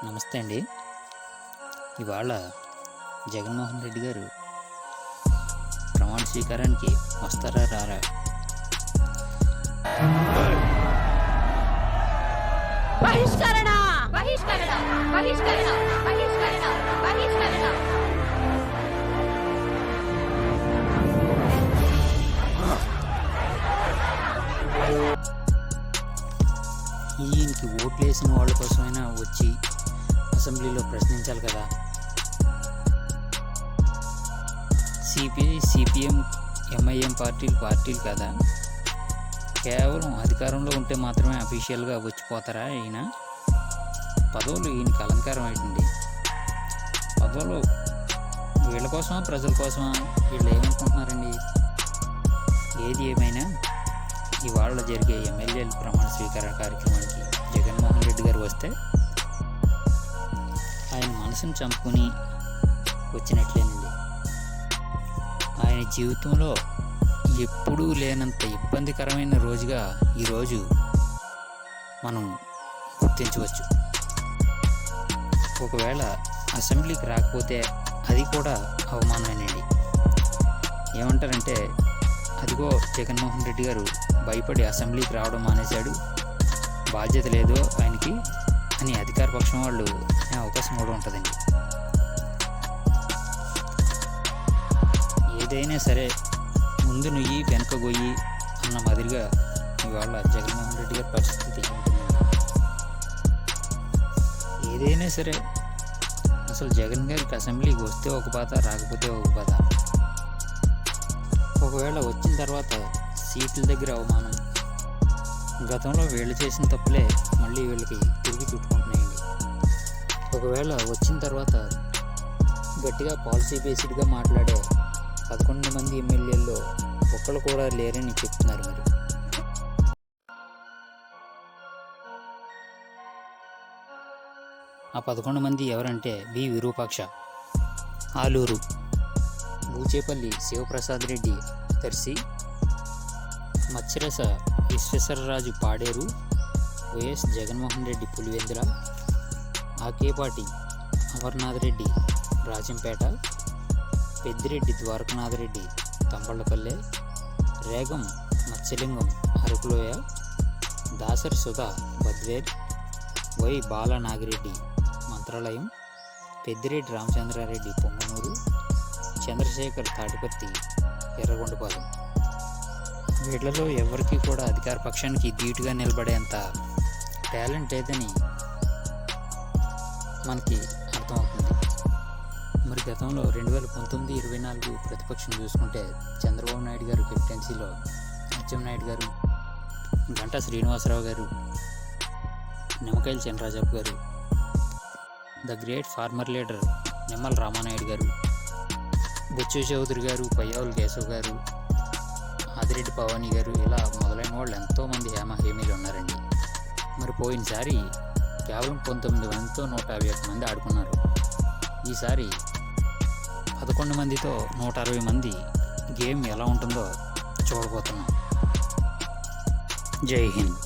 నమస్తే అండి. ఇవాళ జగన్మోహన్ రెడ్డి గారు ప్రమాణ స్వీకారానికి వస్తారా రారా? బహిష్కరణ బహిష్కరణ బహిష్కరణ బహిష్కరణ బహిష్కరణ. ఈయనకి ఓట్లు వేసిన వాళ్ళ కోసమైనా వచ్చి అసెంబ్లీలో ప్రశ్నించాలి కదా. సిపిఐ, సిపిఎం, ఎంఐఎం పార్టీలు కదా, కేవలం అధికారంలో ఉంటే మాత్రమే అఫీషియల్గా వచ్చిపోతారా? ఈయన పదవులు ఈయనకి అలంకారం ఏంటండి? పదవులు వీళ్ళ కోసమా ప్రజల కోసమా? వీళ్ళు ఏమనుకుంటున్నారండి? ఏది ఏమైనా ఇవాళ జరిగే ఎమ్మెల్యేల ప్రమాణ స్వీకార కార్యక్రమానికి జగన్మోహన్ రెడ్డి గారు వస్తే ఆయన మనసును చంపుకొని వచ్చినట్లేనండి. ఆయన జీవితంలో ఎప్పుడూ లేనంత ఇబ్బందికరమైన రోజుగా ఈరోజు మనం గుర్తించవచ్చు. ఒకవేళ అసెంబ్లీకి రాకపోతే అది కూడా అవమానమేనండి. ఏమంటారంటే, అదిగో జగన్మోహన్ రెడ్డి గారు భయపడి అసెంబ్లీకి రావడం మానేశాడు, బాధ్యత లేదు ఆయనకి అని అధికార పక్షం వాళ్ళు అవకాశం కూడా ఉంటుందండి. ఏదైనా సరే ముందు నుయ్యి వెనక గొయ్యి అన్న మాదిరిగా ఇవాళ జగన్మోహన్ రెడ్డి గారి పరిస్థితి ఉంటుందండి. ఏదైనా సరే అసలు జగన్ గారికి అసెంబ్లీకి వస్తే ఒక బాధ, రాకపోతే ఒక బాధ. ఒకవేళ వచ్చిన తర్వాత సీట్ల దగ్గర అవమానం, గతంలో వీళ్ళు చేసిన తప్పులే మళ్ళీ వీళ్ళకి తిరిగి చుట్టుకుంటున్నాయండి. ఒకవేళ వచ్చిన తర్వాత గట్టిగా పాలసీ బేస్డ్గా మాట్లాడే 11 మంది ఎమ్మెల్యేల్లో ఒక్కళ్ళు కూడా లేరని చెప్తున్నారు. మరి ఆ 11 మంది ఎవరంటే B Virupaksha, Aluru, Buchepalli Shivaprasad Reddy Darsi, Matsyarasa Visweswararaju Paderu, YS Jaganmohan Reddy Pulivendula, Akepati Amarnath Reddy Rajampet, Peddireddy Dwarakanath Reddy Thamballapalle, Regam Matsyalingam Arakuloya, Dasari Sudha Badvel, Y Balanagireddy Mantralayam, Peddireddy Ramachandrareddy Ponganuru, Chandrashekar Tatiparthi Yerragondapalem. వీళ్లలో ఎవరికి కూడా అధికార పక్షానికి ధీటుగా నిలబడేంత టాలెంట్ లేదని మనకి అర్థమవుతుంది. మరి గతంలో 2019-24 ప్రతిపక్షం చూసుకుంటే చంద్రబాబు నాయుడు గారు కెప్టెన్సీలో అచ్చెన్నాయుడు గారు, గంటా శ్రీనివాసరావు గారు, నిమ్మకాయల చినరాజప్ప గారు, the great farmer leader Nimmala Ramanaidu గారు, బుచ్చు చౌదరి గారు, పయ్యావుల కేశవ్ గారు, ఆదిరెడ్డి పవానీ గారు, ఇలా మొదలైన వాళ్ళు ఎంతోమంది హేమీలు ఉన్నారండి. మరి పోయినసారి కేవలం 19 మందితో 151 మంది ఆడుకున్నారు. ఈసారి 11 మందితో 160 మంది గేమ్ ఎలా ఉంటుందో చూడబోతున్నాం. జై హింద్.